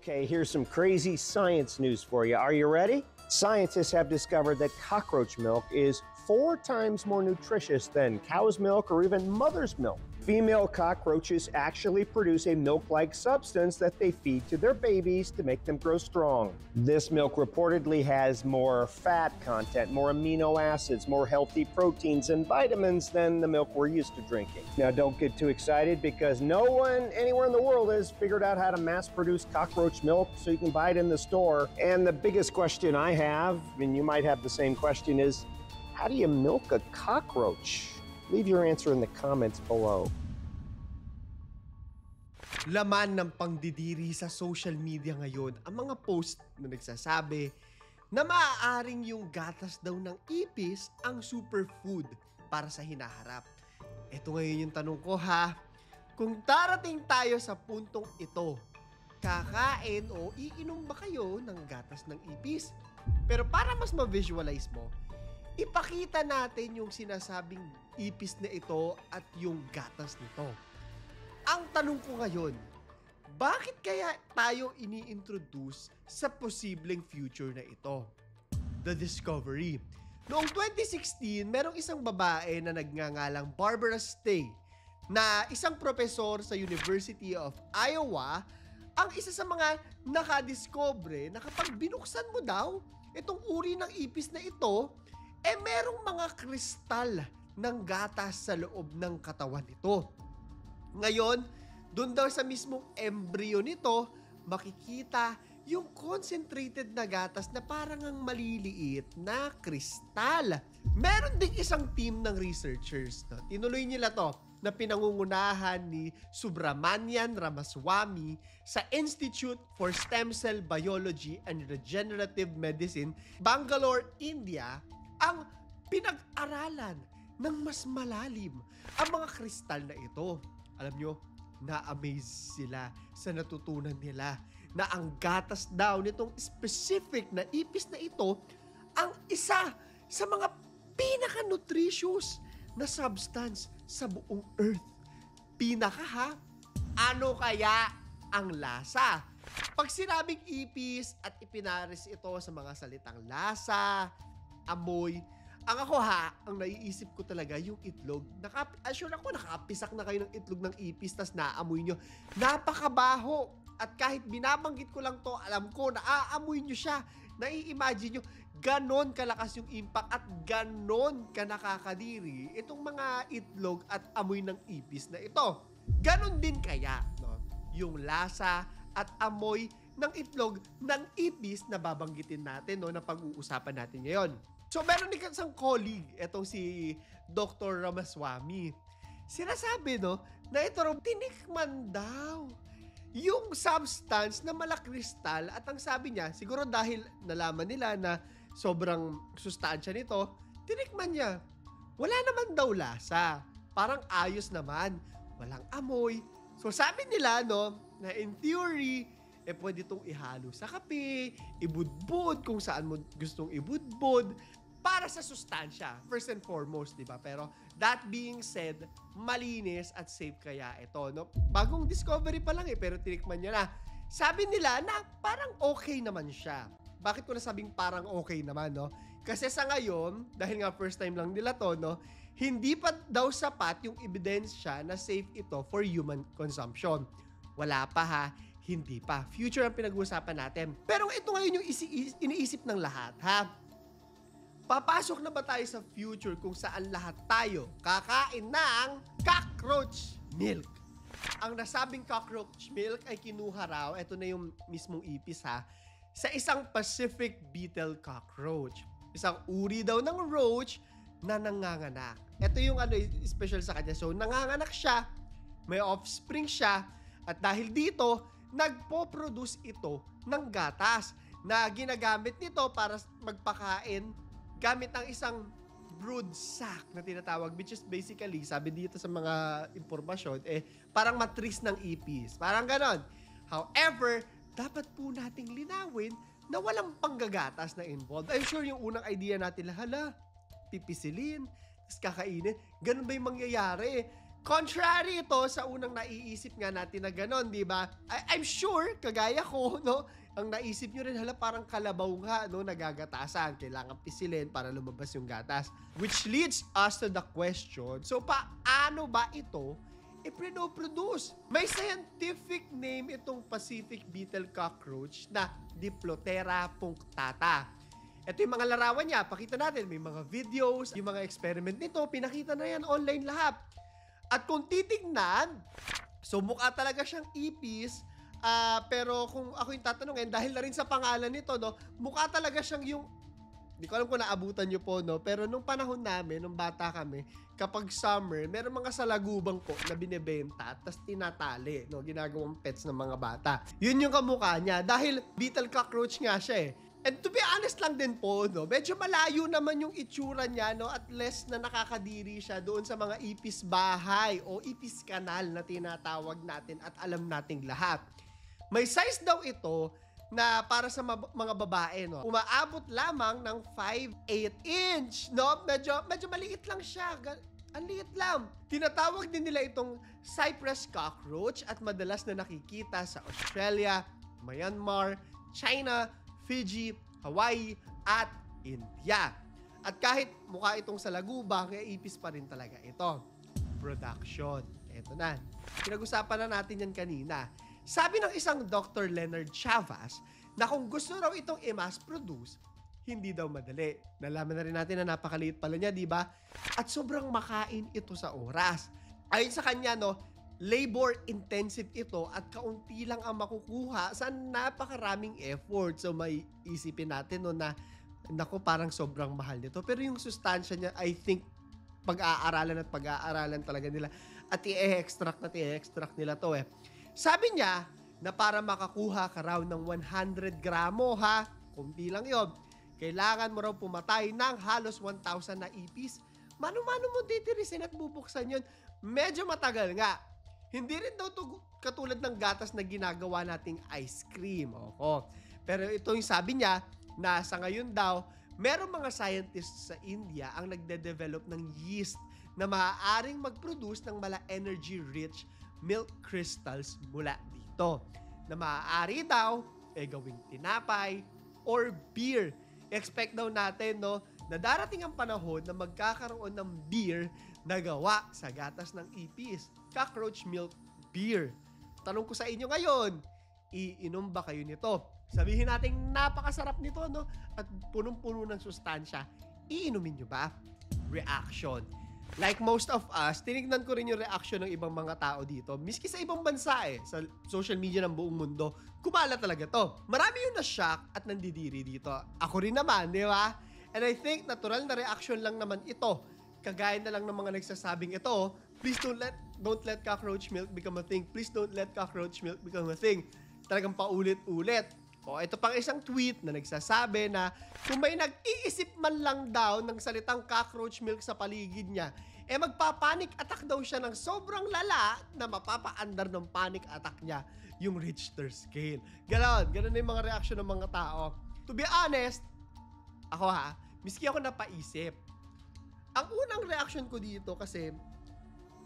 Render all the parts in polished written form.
Okay, here's some crazy science news for you. Are you ready? Scientists have discovered that cockroach milk is 4 times more nutritious than cow's milk or even mother's milk. Female cockroaches actually produce a milk-like substance that they feed to their babies to make them grow strong. This milk reportedly has more fat content, more amino acids, more healthy proteins and vitamins than the milk we're used to drinking. Now, don't get too excited because no one anywhere in the world has figured out how to mass-produce cockroach milk so you can buy it in the store. And the biggest question I have, and you might have the same question, is how do you milk a cockroach? Leave your answer in the comments below. Laman ng pangdidiri sa social media ngayon ang mga post na nagsasabi na maaaring yung gatas daw ng ipis ang superfood para sa hinaharap. Ito ngayon yung tanong ko ha, kung darating tayo sa puntong ito, kakain o iinom ba kayo ng gatas ng ipis? Pero para mas ma-visualize mo, ipakita natin yung sinasabing ipis na ito at yung gatas nito. Ang tanong ko ngayon, bakit kaya tayo ini-introduce sa posibleng future na ito? The Discovery. Noong 2016, merong isang babae na nagngangalang Barbara Stay na isang profesor sa University of Iowa ang isa sa mga nakadiscover na kapag binuksan mo daw itong uri ng ipis na ito, merong mga kristal ng gatas sa loob ng katawan nito. Ngayon, doon daw sa mismong embryo nito, makikita yung concentrated na gatas na parang ang maliliit na kristal. Meron ding isang team ng researchers, no? Tinuloy nila to na pinangungunahan ni Subramanian Ramaswamy sa Institute for Stem Cell Biology and Regenerative Medicine, Bangalore, India, ang pinag-aralan ng mas malalim ang mga kristal na ito. Alam nyo, na-amaze sila sa natutunan nila na ang gatas daw nitong specific na ipis na ito ang isa sa mga pinaka-nutritious na substance sa buong earth. Pinaka ha? Ano kaya ang lasa? Pag sinabing ipis at ipinaris ito sa mga salitang lasa, amoy, ang ako ha, ang naiisip ko talaga yung itlog. Sure ako, nakapisak na kayo ng itlog ng ipis tas naamoy nyo. Napakabaho. At kahit binabanggit ko lang to, alam ko, naaamoy nyo siya. Nai-imagine nyo, ganon kalakas yung impact at ganon ka nakakadiri itong mga itlog at amoy ng ipis na ito. Ganon din kaya, no? Yung lasa at amoy ng itlog ng ipis na babanggitin natin, no, na pag-uusapan natin ngayon. So, meron din isang colleague, etong si Dr. Ramaswamy. Sinasabi, no, na ito raw, tinikman daw yung substance na malakristal at ang sabi niya, siguro dahil nalaman nila na sobrang sustansya nito, tinikman niya. Wala naman daw lasa. Parang ayos naman. Walang amoy. So, sabi nila, no, na in theory, pwede itong ihalo sa kape, ibudbud kung saan mo gustong ibudbud, para sa sustansya, first and foremost, di ba? Pero that being said, malinis at safe kaya ito, no? Bagong discovery pa lang pero tinikman niya na. Sabi nila na parang okay naman siya. Bakit ko nasabing parang okay naman, no? Kasi sa ngayon, dahil nga first time lang nila to, no? Hindi pa daw sapat yung ebidensya na safe ito for human consumption. Wala pa ha, hindi pa. Future ang pinag-uusapan natin. Pero ito ngayon yung iniisip ng lahat, ha? Papasok na ba tayo sa future kung saan lahat tayo kakain ng cockroach milk? Ang nasabing cockroach milk ay kinuha raw, ito na yung mismong ipis ha, sa isang Pacific beetle cockroach. Isang uri daw ng roach na nanganganak. Ito yung special sa kanya. So, nanganganak siya, may offspring siya, at dahil dito, nagpo-produce ito ng gatas na ginagamit nito para magpakain gamit ang isang brood sac na tinatawag, which is basically, sabi dito sa mga impormasyon, parang matris ng ipis. Parang ganon. However, dapat po nating linawin na walang panggagatas na involved. I'm sure yung unang idea natin, hala, pipisilin, tapos kakainin. Ganun ba yung mangyayari? Contrary ito sa unang naiisip nga natin na gano'n, di ba? I'm sure, kagaya ko, no? Ang naisip nyo rin, hala, parang kalabaw nga, no? Nagagatasan. Kailangan pisilin para lumabas yung gatas. Which leads us to the question, so paano ba ito i-produce? May scientific name itong Pacific beetle cockroach na Diplotera punctata. Ito yung mga larawan niya. Pakita natin. May mga videos, yung mga experiment nito. Pinakita na yan online lahat. At kung titignan, so mukha talaga siyang ipis. Pero kung ako yung tatanungin, dahil na rin sa pangalan nito, no, mukha talaga siyang yung, hindi ko alam kung naabutan nyo po, no, pero nung panahon namin, nung bata kami, kapag summer, meron mga salagubang po na binebenta at tas tinatali, no, ginagawang pets ng mga bata. Yun yung kamukha niya. Dahil beetle cockroach nga siya eh. And to be honest lang din po, no, medyo malayo naman yung itsura niya, no, at less na nakakadiri siya doon sa mga ipis bahay o ipis kanal na tinatawag natin at alam nating lahat. May size daw ito na para sa mga babae, no, umaabot lamang ng 5'8 inch, no, medyo maliit lang siya. Ang liit lang. Tinatawag din nila itong Cypress cockroach at madalas na nakikita sa Australia, Myanmar, China, Fiji, Hawaii, at India. At kahit mukha itong salagubang, ipis pa rin talaga ito. Production. Ito na. Pinag-usapan na natin yan kanina. Sabi ng isang Dr. Leonard Chavas na kung gusto raw itong i-mass produce, hindi daw madali. Nalaman na rin natin na napakaliit pala niya, di ba? At sobrang makain ito sa oras. Ayon sa kanya, no, labor intensive ito at kaunti lang ang makukuha sa napakaraming effort. So may isipin natin, no, na naku, parang sobrang mahal nito. Pero yung sustansya niya, I think pag-aaralan talaga nila at i-extract nila to eh. Sabi niya na para makakuha ka raw ng 100 gramo, ha, kunti lang yun, kailangan mo raw pumatay ng halos 1,000 na ipis. Mano-mano mo titirisin at bubuksan yun? Medyo matagal nga. Hindi rin daw to katulad ng gatas na ginagawa nating ice cream. Oo. Pero ito yung sabi niya na sa ngayon daw, merong mga scientists sa India ang nagde-develop ng yeast na maaaring mag-produce ng mala energy-rich milk crystals mula dito. Na maaari daw gawing tinapay or beer. Expect daw natin, no, na darating ang panahon na magkakaroon ng beer na gawa sa gatas ng ipis. Cockroach milk beer. Tanong ko sa inyo ngayon, iinom ba kayo nito? Sabihin natin napakasarap nito, no? At punong-puno ng sustansya. Iinumin nyo ba? Reaction. Like most of us, tinignan ko rin yung reaction ng ibang mga tao dito. Miski sa ibang bansa sa social media ng buong mundo, kumala talaga to. Marami yung na-shock at nandidiri dito. Ako rin naman, di ba? And I think natural na reaction lang naman ito. Kagaya na lang ng mga nagsasabing ito, please don't let cockroach milk become a thing. Please don't let cockroach milk become a thing. Talagang paulit-ulit. O ito pang isang tweet na nagsasabi na kung may nag-iisip man lang daw ng salitang cockroach milk sa paligid niya, magpapanic attack daw siya ng sobrang lala na mapapaandar ng panic attack niya yung Richter scale. Ganon na yung mga reaction ng mga tao. To be honest, ako miski ako napaisip. Ang unang reaction ko dito kasi,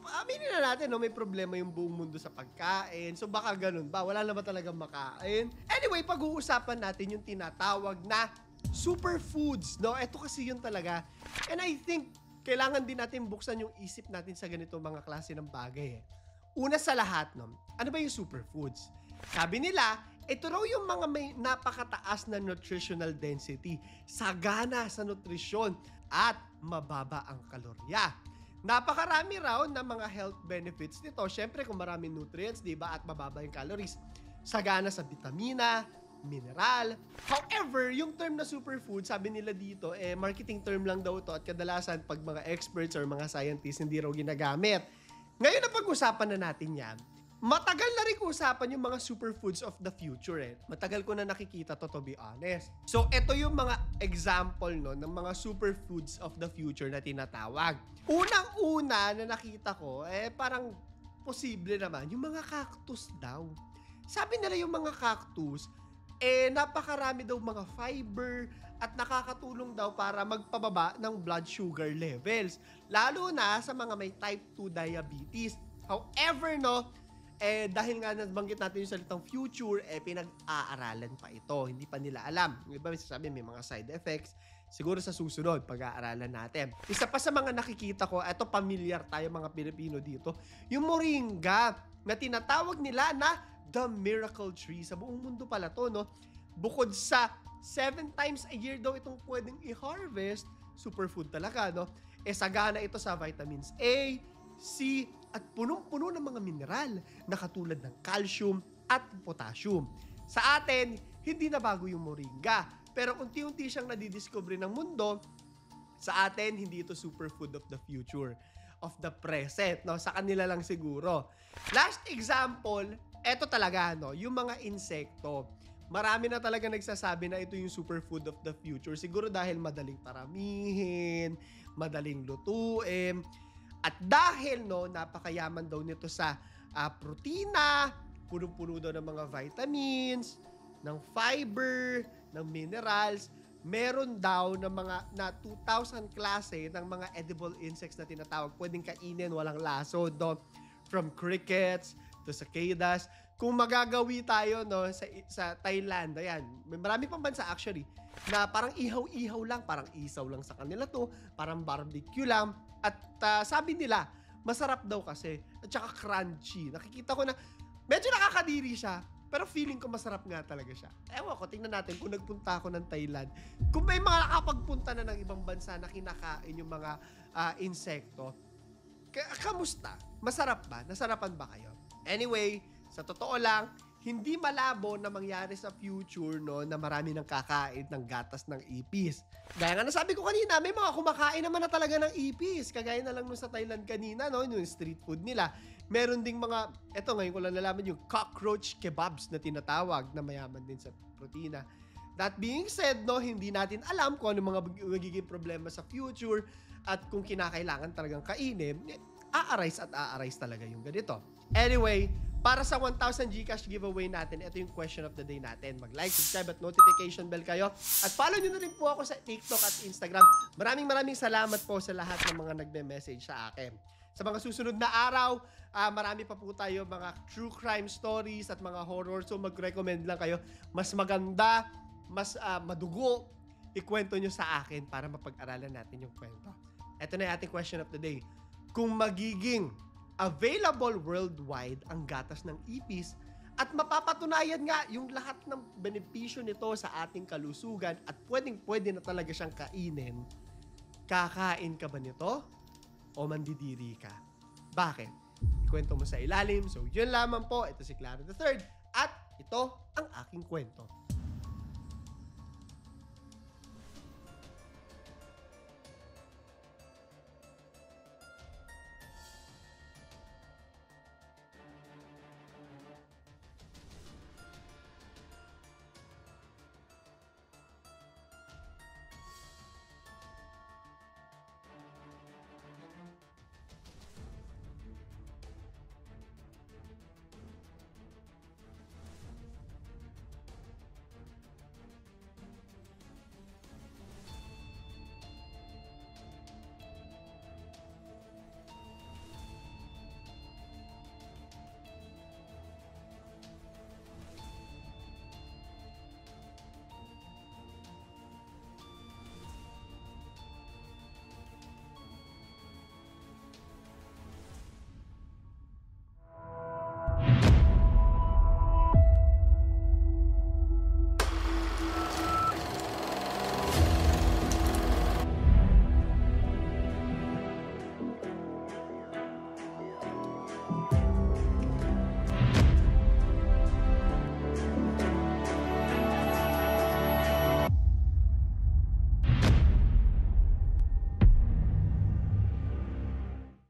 aminin na natin, no, may problema yung buong mundo sa pagkain. So baka ganun ba? Wala na ba talagang makain? Anyway, pag-uusapan natin yung tinatawag na superfoods. No? Ito kasi yun talaga. And I think, kailangan din natin buksan yung isip natin sa ganito mga klase ng bagay. Una sa lahat, no, ano ba yung superfoods? Sabi nila, ito raw yung mga may napakataas na nutritional density, sagana sa nutrisyon, at mababa ang kalorya. Napakarami raw na mga health benefits nito. Syempre kung maraming nutrients, di ba, at mababa yung calories. Sagana sa vitamina, mineral. However, yung term na superfood, sabi nila dito, marketing term lang daw to at kadalasan pag mga experts or mga scientists hindi raw ginagamit. Ngayon na pag-usapan na natin yan, matagal na rin usapan yung mga superfoods of the future Matagal ko na nakikita to be honest. So, ito yung mga example ng mga superfoods of the future na tinatawag. Unang-una na nakita ko, parang posible naman, yung mga cactus daw. Sabi nila yung mga cactus, napakarami daw mga fiber at nakakatulong daw para magpababa ng blood sugar levels. Lalo na sa mga may type 2 diabetes. However, dahil nga nabanggit natin yung salitang future, pinag-aaralan pa ito. Hindi pa nila alam. Yung iba may sasabi may mga side effects. Siguro sa susunod, pag-aaralan natin. Isa pa sa mga nakikita ko, eto familiar tayo mga Pilipino dito, yung moringa na tinatawag nila na the miracle tree. Sa buong mundo pala to, bukod sa 7 times a year daw itong pwedeng i-harvest, superfood talaga, sagana ito sa vitamins A, C, at punong-puno ng mga mineral na katulad ng calcium at potassium. Sa atin, hindi na bago yung moringa, pero unti-unti siyang nadidiscover ng mundo. Sa atin, hindi ito superfood of the future, of the present, sa kanila lang siguro. Last example, eto talaga, yung mga insekto. Marami na talaga nagsasabi na ito yung superfood of the future. Siguro dahil madaling paramihin, madaling lutuin, at dahil napakayaman daw nito sa protina, punong-puno daw ng mga vitamins, ng fiber, ng minerals, meron daw ng mga 2,000 klase ng mga edible insects na tinatawag. Pwedeng kainin, walang laso, from crickets to cicadas. Kung magagawi tayo sa Thailand, ayan, may marami pang bansa actually na parang ihaw-ihaw lang, parang isaw lang sa kanila to, parang barbecue lang, at sabi nila, masarap daw kasi, at saka crunchy. Nakikita ko na, medyo nakakadiri siya, pero feeling ko masarap nga talaga siya. Ewan ko, tingnan natin kung nagpunta ako ng Thailand, kung may mga nakapagpunta na ng ibang bansa na kinakain yung mga insekto, kamusta? Masarap ba? Nasarapan ba kayo? Anyway, sa totoo lang, hindi malabo na mangyari sa future na marami nang kakain ng gatas ng ipis. Gaya nga nasabi ko kanina, may mga kumakain naman na talaga ng ipis. Kagaya na lang sa Thailand kanina, yung street food nila. Meron ding mga, eto ngayon ko lang nalaman, yung cockroach kebabs na tinatawag na mayaman din sa protina. That being said, hindi natin alam kung ano mga magiging problema sa future at kung kinakailangan talagang kainin, aarise talaga yung ganito. Anyway, para sa 1,000 Gcash giveaway natin, ito yung question of the day natin. Mag-like, subscribe at notification bell kayo. At follow nyo na rin po ako sa TikTok at Instagram. Maraming salamat po sa lahat ng mga nagme-message sa akin. Sa mga susunod na araw, marami pa po tayo mga true crime stories at mga horror. So mag-recommend lang kayo. Mas maganda, mas madugo, ikwento nyo sa akin para mapag-aralan natin yung kwento. Ito na yung ating question of the day. Kung magiging available worldwide ang gatas ng ipis at mapapatunayan nga yung lahat ng benepisyo nito sa ating kalusugan at pwede na talaga siyang kainin, kakain ka ba nito o mandidiri ka? Bakit? Ikwento mo sa ilalim. So yun lamang po. Ito si Clara III at ito ang aking kwento.